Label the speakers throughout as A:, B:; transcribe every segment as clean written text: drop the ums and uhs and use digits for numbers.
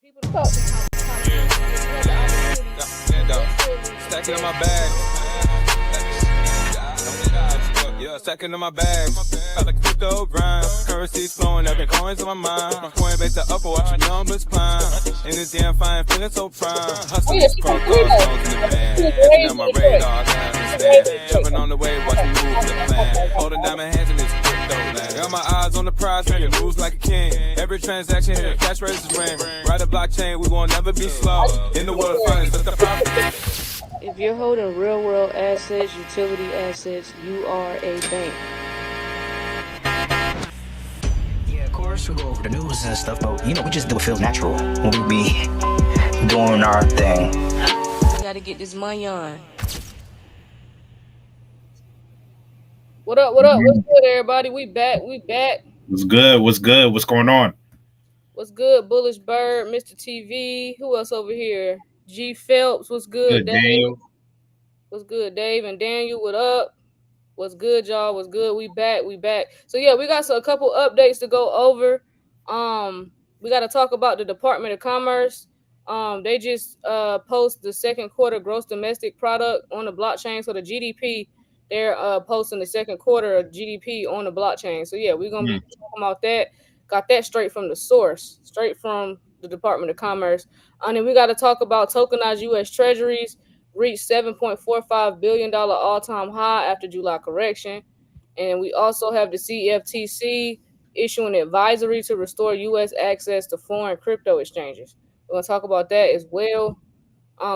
A: people to talk to
B: Stacking in my bag. Yeah, stacking in my bag. Got a crypto grind. Currency's flowing, every coin's on my mind. My coin base up, watch the numbers climb. In this damn fine, feeling so prime. Hustling these protocols, phones in the band. Looking at my radar, I understand. Jumping on the wave, watch me move to the plan. Holding diamond hands in this crypto land. Got my eyes on the prize, making moves like a king. Every transaction here, cash registers ring. Ride a blockchain, we won't never be slow. In the world of finance, that's the profit.
A: if you're holding real world assets, utility assets, you are a bank.
C: Yeah, of course, we go over the news and stuff, but we just do what feels natural when we be doing our thing.
A: We gotta get this money on. What up? What's good, everybody? We back.
D: What's good? What's going on?
A: What's good, Bullish Bird, Mr. TV? Who else over here? G Phelps, what's good, Dave?
D: Daniel.
A: What's good, Dave and Daniel? What up? What's good, y'all? What's good? We back. So yeah, we got a couple updates to go over. We got to talk about the Department of Commerce. They just post the second quarter gross domestic product on the blockchain. So the GDP, they're posting the second quarter of GDP on the blockchain. So yeah, we're gonna be talking about that. Got that straight from the source, straight from the Department of Commerce. And then we got to talk about tokenized U.S. Treasuries reached $7.45 billion all-time high after July correction. And we also have the CFTC issuing advisory to restore U.S. access to foreign crypto exchanges. We're going to talk about that as well.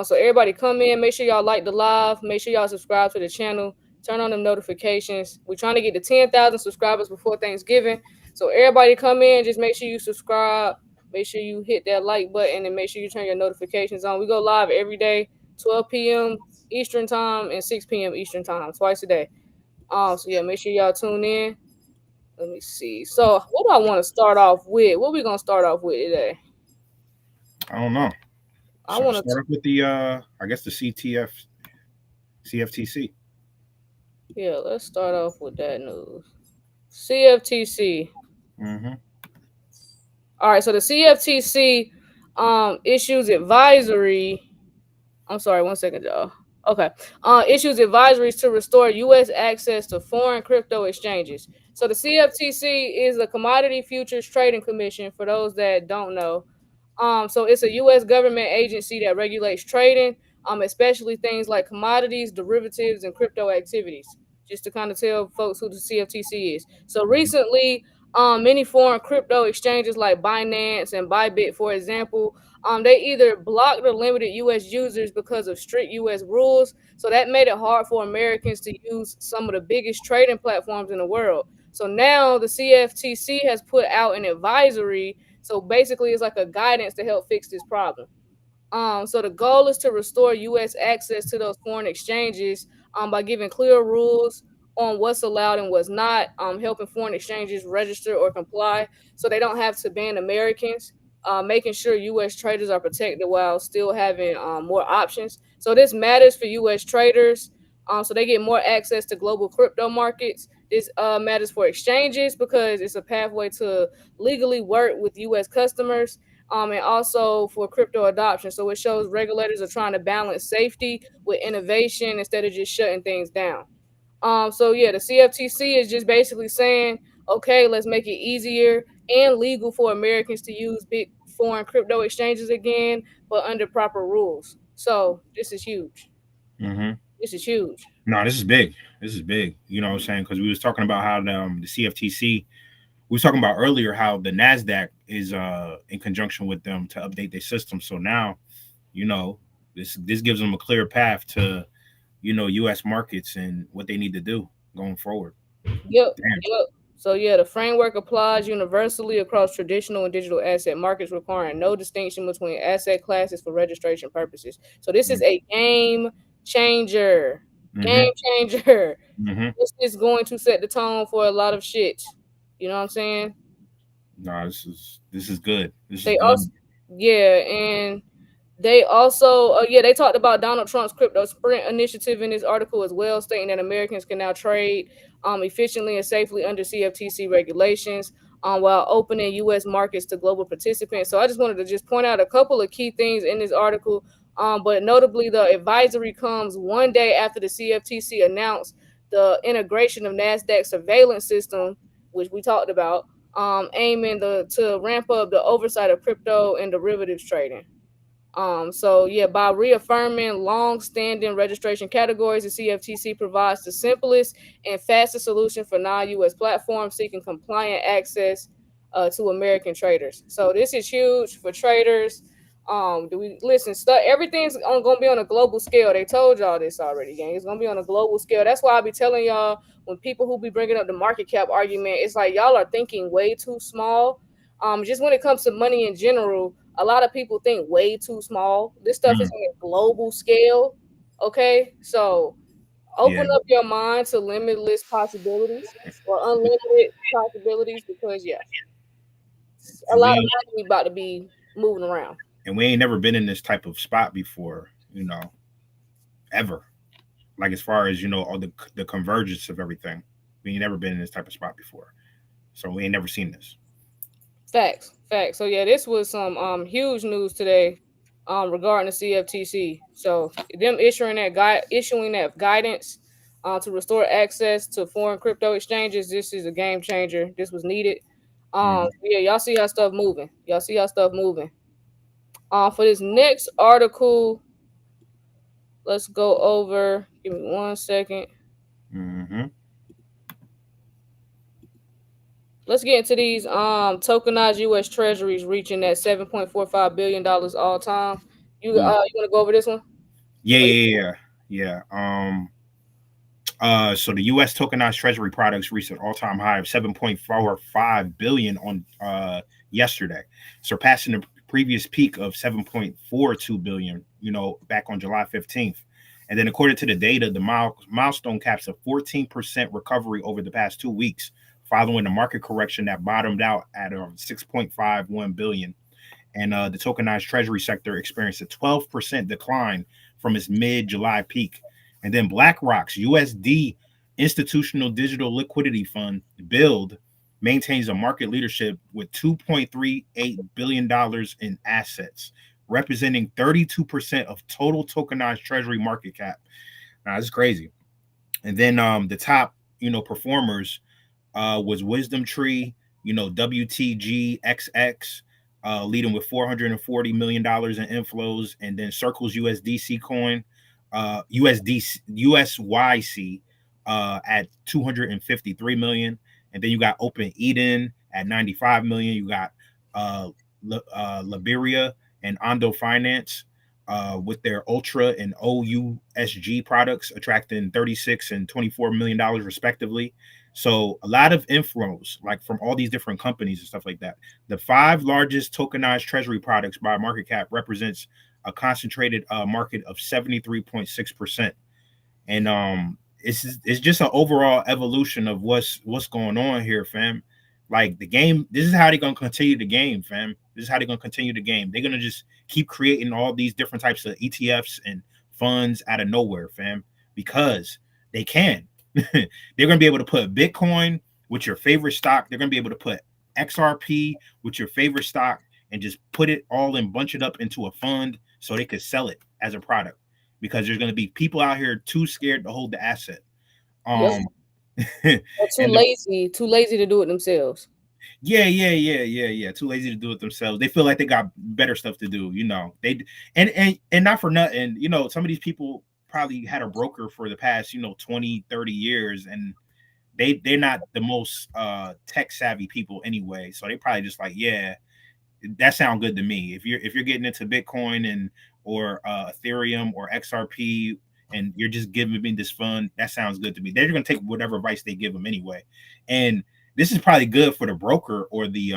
A: So everybody come in, make sure y'all like the live, make sure y'all subscribe to the channel, turn on the notifications. We're trying to get to 10,000 subscribers before Thanksgiving. So everybody come in, just make sure you subscribe, make sure you hit that like button, and make sure you turn your notifications on. We go live every day, 12 p.m. Eastern time and 6 p.m. Eastern time, twice a day. So yeah, make sure y'all tune in. Let me see. So what do I want to start off with? What we gonna start off with today?
D: I don't know.
A: I want to
D: start off with the I guess the CFTC.
A: Yeah, let's start off with that news. CFTC. All right, so the CFTC issues advisory. I'm sorry, 1 second, y'all. Okay. Issues advisories to restore U.S. access to foreign crypto exchanges. So the CFTC is the Commodity Futures Trading Commission, for those that don't know. So it's a U.S. government agency that regulates trading, especially things like commodities, derivatives, and crypto activities, just to kind of tell folks who the CFTC is. So recently, many foreign crypto exchanges like Binance and Bybit, for example, they either blocked or limited U.S. users because of strict U.S. rules. So that made it hard for Americans to use some of the biggest trading platforms in the world. So now the CFTC has put out an advisory. So basically, it's like a guidance to help fix this problem. So the goal is to restore U.S. access to those foreign exchanges by giving clear rules on what's allowed and what's not, helping foreign exchanges register or comply so they don't have to ban Americans, making sure U.S. traders are protected while still having more options. So this matters for U.S. traders, so they get more access to global crypto markets. This matters for exchanges because it's a pathway to legally work with U.S. customers, and also for crypto adoption. So it shows regulators are trying to balance safety with innovation instead of just shutting things down. So yeah, the CFTC is just basically saying, okay, let's make it easier and legal for Americans to use big foreign crypto exchanges again, but under proper rules. So this is huge. This is huge.
D: No, this is big. You know what I'm saying? Because we was talking about how the CFTC, we was talking about earlier how the NASDAQ is in conjunction with them to update their system. So now, this gives them a clear path to, U.S. markets and what they need to do going forward.
A: Yep. So yeah, the framework applies universally across traditional and digital asset markets, requiring no distinction between asset classes for registration purposes. So this is a game changer. This is going to set the tone for a lot of shit. You know what I'm saying?
D: No, this is good.
A: And they also they talked about Donald Trump's crypto sprint initiative in this article as well, stating that Americans can now trade efficiently and safely under CFTC regulations. while opening U.S. markets to global participants. So I just wanted to just point out a couple of key things in this article. But notably, the advisory comes one day after the CFTC announced the integration of NASDAQ surveillance system, which we talked about, aiming to ramp up the oversight of crypto and derivatives trading. So yeah, by reaffirming long-standing registration categories, the CFTC provides the simplest and fastest solution for non-US platforms seeking compliant access to American traders. So this is huge for traders. Do we listen? Everything's gonna be on a global scale. They told y'all this already, gang. It's gonna be on a global scale. That's why I be telling y'all when people who be bringing up the market cap argument, it's like y'all are thinking way too small. Just when it comes to money in general, a lot of people think way too small. This stuff is
D: Mm,
A: on a global scale. Okay, so
D: yeah,
A: open up your mind to limitless possibilities or unlimited possibilities because yeah, a
D: and
A: lot of
D: we
A: money about to be moving around.
D: and we ain't never been in this type of spot before, ever. Like as far as all the convergence of everything, we ain't never been in this type of spot before, so we ain't never seen this.
A: Facts, facts. So yeah, this was some huge news today regarding the CFTC. So them issuing that guidance to restore access to foreign crypto exchanges. This is a game changer. This was needed.
D: Mhm.
A: Yeah, y'all see how stuff moving. Y'all see how stuff moving. For this next article, let's go over. Give me 1 second.
D: Mhm.
A: Let's get into these tokenized US treasuries reaching that $7.45 billion all time. You wanna go over this one?
D: Yeah,
A: Oh,
D: yeah, yeah, yeah. So the U.S. tokenized Treasury products reached an all-time high of 7.45 billion on yesterday, surpassing the previous peak of 7.42 billion. Back on July 15th. And then, according to the data, the milestone caps a 14% recovery over the past 2 weeks, following the market correction that bottomed out at 6.51 billion. And the tokenized treasury sector experienced a 12% decline from its mid-July peak. And then BlackRock's USD Institutional Digital Liquidity Fund, Build, maintains a market leadership with $2.38 billion in assets, representing 32% of total tokenized treasury market cap. Now, that's crazy. And then the top, performers was Wisdom Tree, WTGXX, leading with $440 million in inflows, and then Circle's USDC coin, USYC, at 253 million, and then you got Open Eden at 95 million. You got Liberia and Ondo Finance. With their Ultra and OUSG products attracting 36 and $24 million respectively. So a lot of inflows, like from all these different companies and stuff like that. The five largest tokenized treasury products by market cap represents a concentrated market of 73.6%. And it's just an overall evolution of what's going on here, fam. Like the game, this is how they're gonna continue the game, fam. This is how they're gonna continue the game. They're gonna just keep creating all these different types of ETFs and funds out of nowhere, fam, because they can. They're gonna be able to put Bitcoin with your favorite stock. They're gonna be able to put XRP with your favorite stock and just put it all and bunch it up into a fund so they could sell it as a product, because there's going to be people out here too scared to hold the asset.
A: yep.
D: Um,
A: Or
D: and the,
A: too lazy to do it themselves.
D: yeah. Too lazy to do it themselves. They feel like they got better stuff to do. They and not for nothing. Some of these people probably had a broker for the past 20, 30 years, and they're not the most tech savvy people anyway. So they probably just like, yeah, that sounds good to me. If you're getting into Bitcoin and or Ethereum or XRP and you're just giving me this fund, that sounds good to me. They're going to take whatever advice they give them anyway. And this is probably good for the broker or the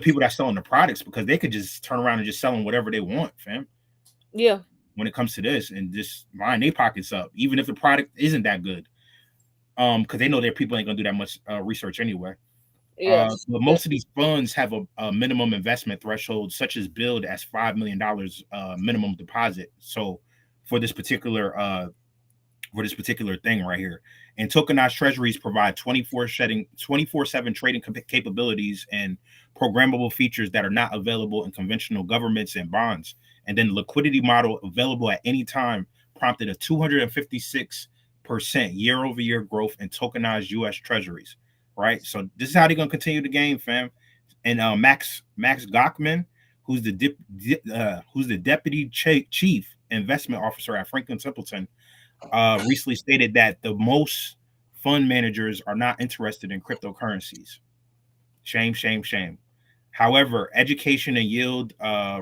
D: people that's selling the products, because they could just turn around and just sell them whatever they want, fam.
A: Yeah.
D: When it comes to this, and just line their pockets up, even if the product isn't that good, because they know their people ain't gonna do that much research anyway.
A: Yes.
D: But most of these funds have a minimum investment threshold, such as Build as $5 million minimum deposit. So for this particular for this particular thing right here. And tokenized treasuries provide 24/7 trading capabilities and programmable features that are not available in conventional governments and bonds. And then the liquidity model available at any time prompted a 256% year over year growth in tokenized US treasuries. Right. So this is how they're gonna continue the game, fam. And Max Gochman, who's the deputy chief investment officer at Franklin Templeton, recently stated that the most fund managers are not interested in cryptocurrencies. Shame, shame, shame. However, education and yield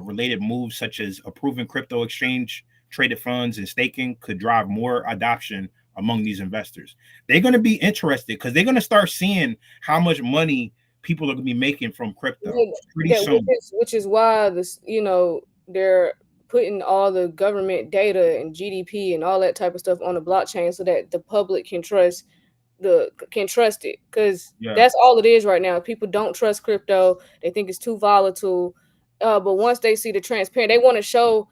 D: related moves such as approving crypto exchange traded funds and staking could drive more adoption among these investors. They're going to be interested because they're going to start seeing how much money people are going to be making from crypto pretty soon.
A: Which is why this, they're putting all the government data and GDP and all that type of stuff on the blockchain so that the public can trust it, because that's all it is right now. People don't trust crypto. They think it's too volatile. But once they see the transparent, they want to show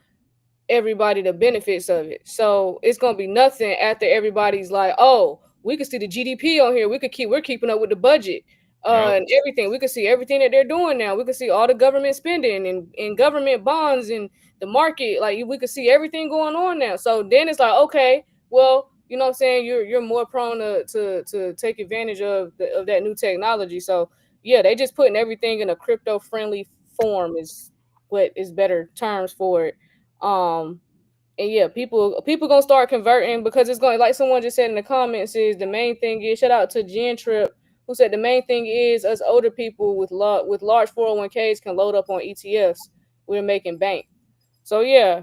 A: everybody the benefits of it. So it's gonna be nothing after everybody's like, oh, we can see the GDP on here. We're keeping up with the budget, and everything. We can see everything that they're doing now. We can see all the government spending and government bonds and the market. Like we can see everything going on now. So then it's like, okay, well, you know what I'm saying? You're more prone to take advantage of that new technology. So yeah, they just putting everything in a crypto friendly form is what is better terms for it. And yeah, people gonna start converting because it's going, like someone just said in the comments, is the main thing is, shout out to Jen Trip, who said the main thing is us older people with large 401ks can load up on ETFs. We're making bank. So yeah,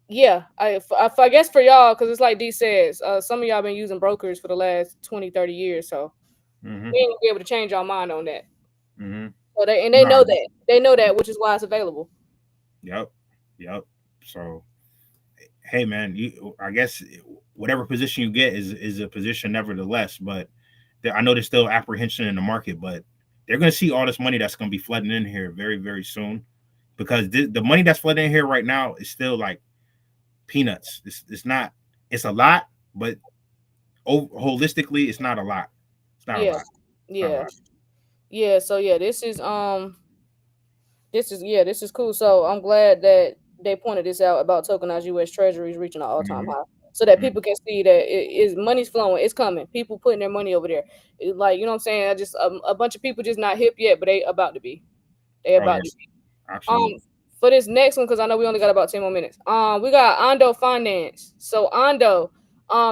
A: yeah, I guess for y'all, because it's like D says, some of y'all been using brokers for the last 20-30 years, so we ain't gonna be able to change our mind on that. So they know that. They know that, which is why it's available.
D: Yep. So, hey, man, I guess whatever position you get is a position, nevertheless. But I know there's still apprehension in the market, but they're going to see all this money that's going to be flooding in here very, very soon, because the money that's flooding in here right now is still like peanuts. It's not. It's a lot, but holistically, it's not a lot. It's not a lot.
A: Yeah. So yeah, this is cool. So I'm glad that they pointed this out about tokenized U.S. Treasuries reaching an all-time high, so that people can see that it is money's flowing, it's coming. People putting their money over there, like, you know what I'm saying. I just a bunch of people just not hip yet, but they about to be. They about to be.
D: Absolutely.
A: For this next one, because I know we only got about 10 more minutes. We got Ondo Finance. So Ondo,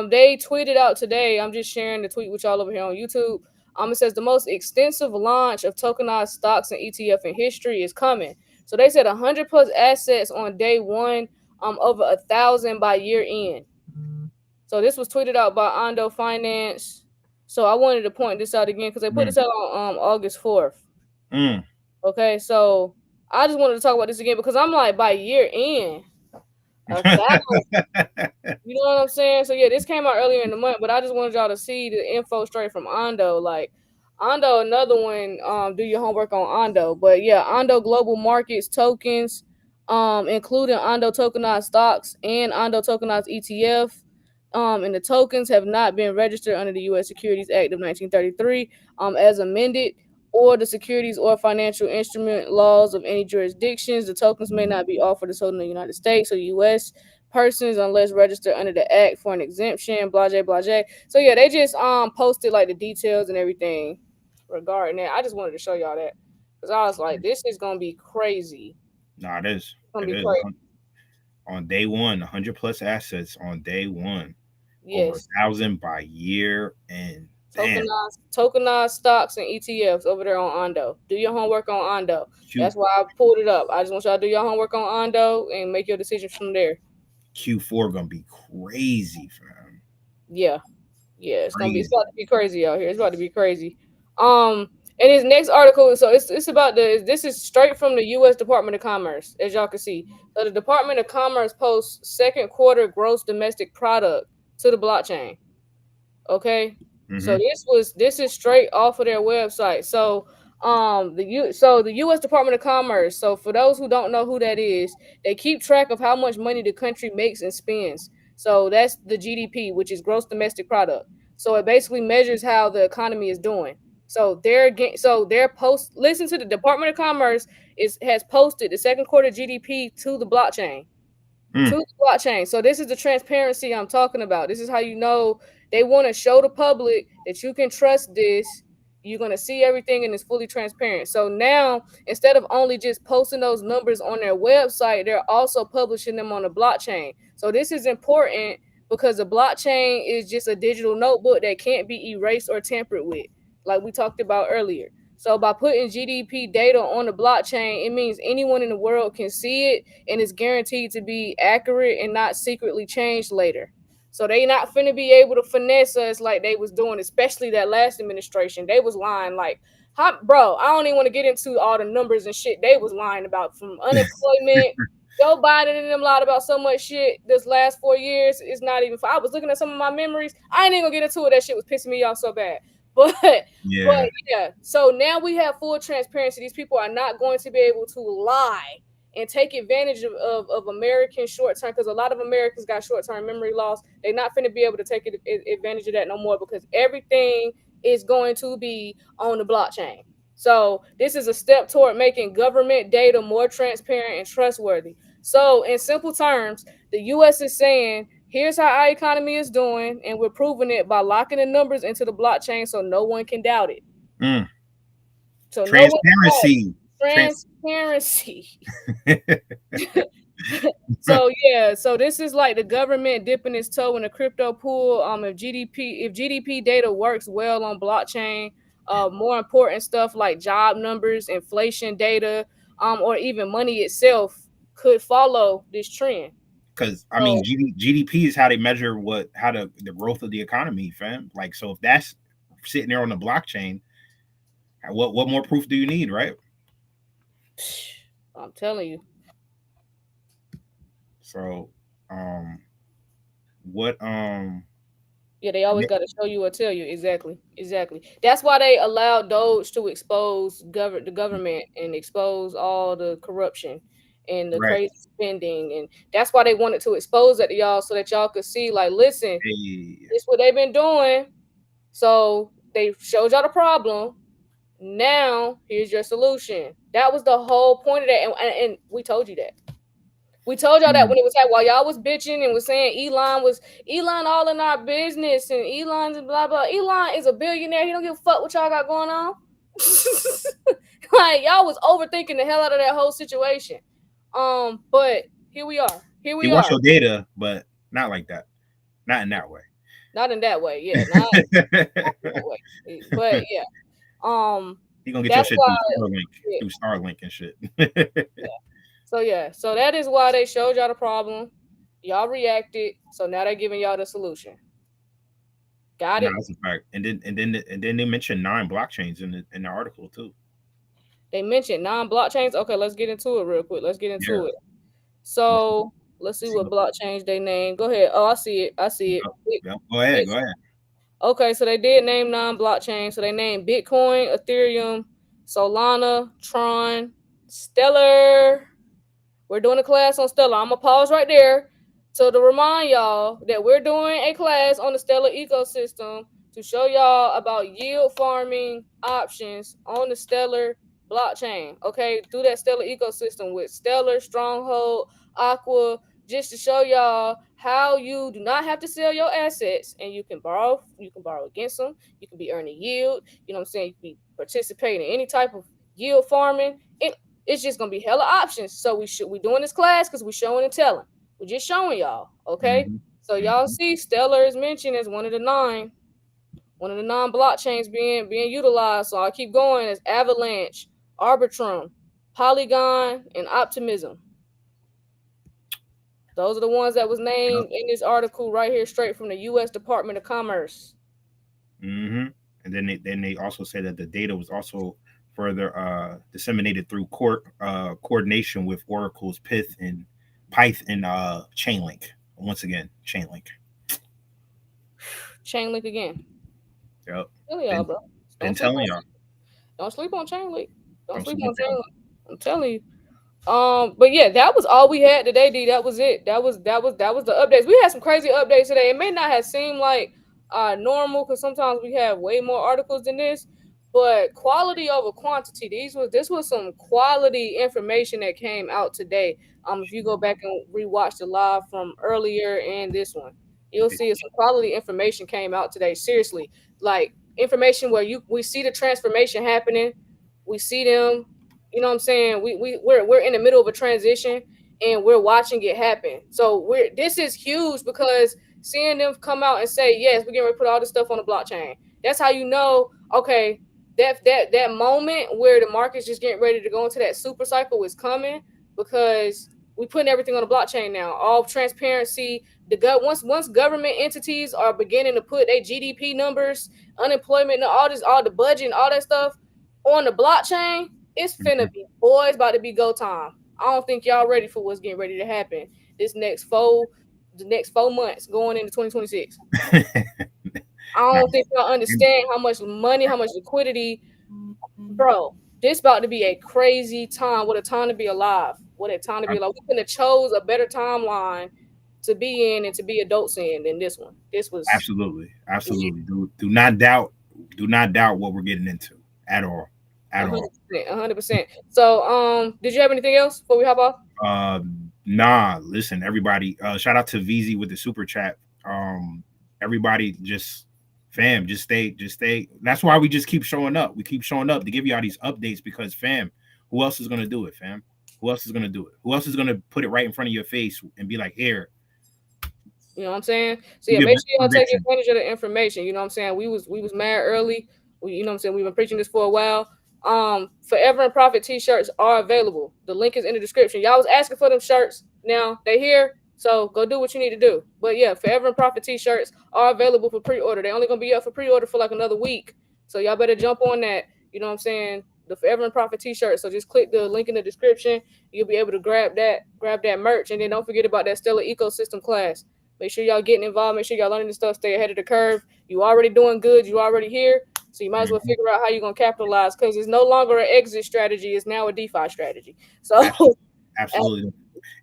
A: they tweeted out today. I'm just sharing the tweet with y'all over here on YouTube. It says the most extensive launch of tokenized stocks and ETF in history is coming. So they said 100 plus assets on day one, over 1,000 by year end. So this was tweeted out by Ondo Finance. So I wanted to point this out again because they put this out on August 4th. Okay, so I just wanted to talk about this again because I'm like, by year end, 1,000. You know what I'm saying? So yeah, this came out earlier in the month, but I just wanted y'all to see the info straight from Ondo. Like Ondo, another one. Do your homework on Ondo. But yeah, Ondo Global Markets tokens, including Ondo tokenized stocks and Ondo tokenized ETF. And the tokens have not been registered under the U.S. Securities Act of 1933, as amended, or the securities or financial instrument laws of any jurisdictions. The tokens may not be offered to sold in the United States or U.S. persons unless registered under the act for an exemption. Blase, blase. So yeah, they just posted like the details and everything regarding that. I just wanted to show y'all that because I was like, this is gonna be crazy.
D: Nah, it is.
A: It is crazy.
D: On day one, 100 plus assets on day one. Yes. Over 1,000 by year end.
A: Tokenized stocks and ETFs over there on Ondo. Do your homework on Ondo. That's why I pulled it up. I just want y'all to do your homework on Ondo and make your decisions from there.
D: Q4 gonna be crazy, fam.
A: Yeah, it's about to be crazy out here. It's about to be crazy. And his next article, so it's about this is straight from the U.S. Department of Commerce, as y'all can see. So the Department of Commerce posts second quarter gross domestic product to the blockchain. Okay. So this is straight off of their website. So the U.S. Department of Commerce. So for those who don't know who that is, they keep track of how much money the country makes and spends. So that's the GDP, which is gross domestic product. So it basically measures how the economy is doing. So they're post listen to the Department of Commerce has posted the second quarter GDP to the blockchain
D: Mm.
A: to the blockchain. So this is the transparency I'm talking about. This is how you know they want to show the public that you can trust this. You're going to see everything and it's fully transparent. So now, instead of only just posting those numbers on their website, they're also publishing them on the blockchain. So this is important because the blockchain is just a digital notebook that can't be erased or tampered with, like we talked about earlier. So by putting GDP data on the blockchain, it means anyone in the world can see it and it's guaranteed to be accurate and not secretly changed later. So they not finna be able to finesse us like they was doing, especially that last administration. They was lying like, bro, I don't even want to get into all the numbers and shit they was lying about, from unemployment. Joe Biden and them lied about so much shit this last 4 years. It's not even. I was looking at some of my memories. I ain't even gonna get into it. That shit was pissing me off so bad. But
D: Yeah.
A: yeah, so now we have full transparency. These people are not going to be able to lie and take advantage of American short term, because a lot of Americans got short term memory loss. They're not going to be able to take advantage of that no more, because everything is going to be on the blockchain. So this is a step toward making government data more transparent and trustworthy. So in simple terms, the U.S. is saying, here's how our economy is doing, and we're proving it by locking the numbers into the blockchain so no one can doubt it.
D: Mm.
A: So no one can doubt it.
D: Transparency.
A: Transparency. So yeah, so this is like the government dipping its toe in the crypto pool. If GDP data works well on blockchain, more important stuff like job numbers, inflation data, or even money itself could follow this trend.
D: Because I mean,
A: So
D: GDP is how they measure how the growth of the economy, fam. Like, so if that's sitting there on the blockchain, what more proof do you need, right?
A: I'm telling you.
D: So, what
A: Yeah, they always got to show you or tell you. Exactly. That's why they allowed Doge to expose the government and expose all the corruption and the
D: right?
A: crazy spending, and that's why they wanted to expose that to y'all so that y'all could see, like, listen,
D: Hey,
A: this what they've been doing. So they showed y'all the problem. Now here's your solution. That was the whole point of that, and we told you that. We told y'all that when it was like, while y'all was bitching and was saying Elon all in our business and Elon's blah blah. Elon is a billionaire. He don't give a fuck what y'all got going on. Like, y'all was overthinking the hell out of that whole situation. But here we are.
D: he wants your data, but not like that. Not in that way.
A: Not in that way. Yeah, not in that way. But yeah.
D: He gonna get your
A: That's
D: shit
A: why.
D: through Starlink and shit.
A: Yeah. So that is why they showed y'all the problem. Y'all reacted. So now they're giving y'all the solution. Got
D: No,
A: it?
D: that's a fact. And then they mentioned 9 blockchains in the article too.
A: They mentioned non-blockchains. Okay, let's get into it real quick. Let's get into
D: Yeah.
A: it. So let's see what blockchains they named. Go ahead. Oh, I see it.
D: Yep. Go ahead.
A: Okay, so they did name non-blockchain. So they named Bitcoin, Ethereum, Solana, Tron, Stellar. We're doing a class on Stellar. I'm gonna pause right there to remind y'all that we're doing a class on the Stellar ecosystem to show y'all about yield farming options on the Stellar blockchain. Okay, through that Stellar ecosystem with Stellar, Stronghold, Aqua, just to show y'all how you do not have to sell your assets and you can borrow against them. You can be earning yield. You know what I'm saying? You can be participating in any type of yield farming. It's just gonna be hella options. So we doing this class because we showing and telling. We're just showing y'all. Okay.
D: Mm-hmm.
A: So y'all see Stellar is mentioned as one of the non-blockchains being utilized. So I keep going as Avalanche, Arbitrum, Polygon, and Optimism. Those are the ones that was named in this article right here, straight from the U.S. Department of Commerce.
D: Mm-hmm. And then they also say that the data was also further disseminated through coordination with Oracle's Python and Chainlink. Once again, Chainlink.
A: Chainlink again.
D: Yep.
A: Tell y'all, bro.
D: Been telling y'all.
A: Don't sleep on Chainlink. Don't sleep on Chainlink. I'm telling you. But yeah, that was all we had today, D. That was it. That was the updates. We had some crazy updates today. It may not have seemed like normal because sometimes we have way more articles than this, but quality over quantity. This was some quality information that came out today. If you go back and rewatch the live from earlier and this one, you'll see some quality information came out today. Seriously, like information where we see the transformation happening. We see them, you know what I'm saying? We're in the middle of a transition and we're watching it happen. So this is huge because seeing them come out and say, yes, we're going to put all this stuff on the blockchain. That's how you know, okay, that moment where the market's just getting ready to go into that super cycle is coming because we're putting everything on the blockchain now. All transparency, once government entities are beginning to put their GDP numbers, unemployment, all the budget and all that stuff on the blockchain, it's finna be, boy, it's about to be go time. I don't think y'all ready for what's getting ready to happen the next 4 months going into 2026. I don't think y'all understand how much money, how much liquidity, bro. This about to be a crazy time. What a time to be alive. What a time to be alive. We couldn't have chose a better timeline to be in and to be adults in than this one. This was
D: absolutely. Do not doubt what we're getting into at all.
A: 100%. So, did you have anything else before we hop off?
D: Nah. Listen, everybody. Shout out to VZ with the super chat. Everybody, just stay. That's why we just keep showing up. We keep showing up to give you all these updates because, fam, who else is gonna do it, fam? Who else is gonna do it? Who else is gonna put it right in front of your face and be like, here?
A: You know what I'm saying? So yeah, make sure y'all take advantage of the information. You know what I'm saying? We was mad early. You know what I'm saying? We've been preaching this for a while. Forever and Profit t-shirts are available. The link is in the description. Y'all was asking for them shirts. Now they here. So go do what you need to do. But yeah, Forever and Profit t-shirts are available for pre-order. They're only gonna be up for pre-order for like another week. So y'all better jump on that. You know what I'm saying? The Forever and Profit t-shirt. So just click the link in the description. You'll be able to grab that merch. And then don't forget about that Stellar Ecosystem class. Make sure y'all getting involved. Make sure y'all learning this stuff. Stay ahead of the curve. You already doing good. You already here. So you might as well figure out how you're going to capitalize because it's no longer an exit strategy. It's now a DeFi strategy. So
D: absolutely.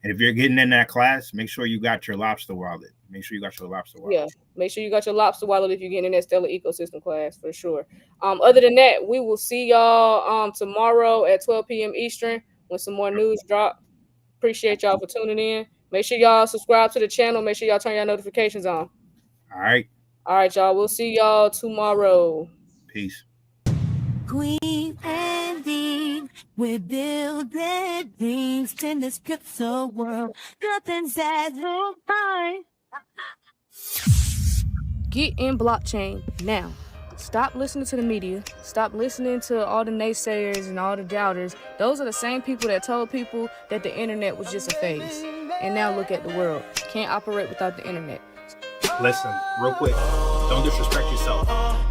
D: And if you're getting in that class, make sure you got your lobster wallet. Yeah,
A: make sure you got your lobster wallet if you're getting in that Stellar Ecosystem class for sure. Other than that, we will see y'all tomorrow at 12 p.m. Eastern when some more news drop. Appreciate y'all for tuning in. Make sure y'all subscribe to the channel. Make sure y'all turn your notifications on.
D: All right,
A: y'all. We'll see y'all tomorrow.
D: Peace.
E: Kween and Dean, we're building things in this crypto world. Nothing's as fine.
A: Get in blockchain now. Stop listening to the media. Stop listening to all the naysayers and all the doubters. Those are the same people that told people that the internet was just a phase. And now look at the world. Can't operate without the internet.
D: Listen, real quick. Don't disrespect yourself.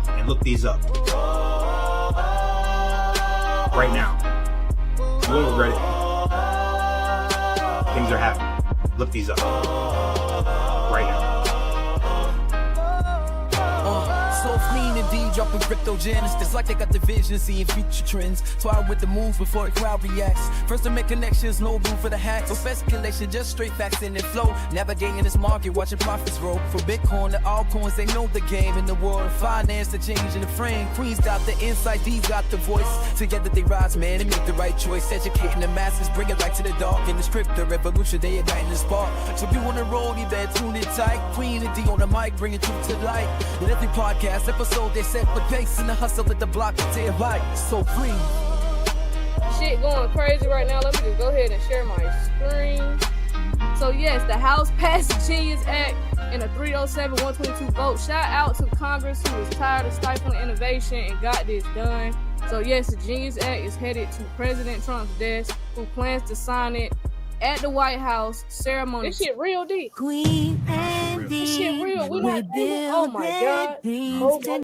D: And look these up. Right now. You won't regret it. Things are happening. Look these up. Right now.
F: So clean indeed, dropping crypto gems. It's like they got the vision, seeing future trends. So I with the moves before the crowd reacts. First to make connections, no room for the hacks. No speculation, just straight facts in the flow. Navigating this market, watching profits roll. From Bitcoin to altcoins, they know the game. In the world of finance, the change in the frame. Queen's got the insight, D's got the voice. Together they rise, man, and make the right choice. Educating the masses, bring it back to the dark. In this crypto revolution, they igniting the spark. So you on the road, you better tune in tight. Queen and D on the mic, bringing truth to light. With every podcast episode, they set with pace in the hustle at the block to their right. So free.
A: Shit going crazy right now. Let me just go ahead and share my screen. So yes, the House passed the Genius Act in a 307-122 vote. Shout out to Congress who was tired of stifling innovation and got this done. So yes, the Genius Act is headed to President Trump's desk, who plans to sign it at the White House ceremony. This shit real, D.
E: Kween and Dean,
A: this shit real.
E: we're building things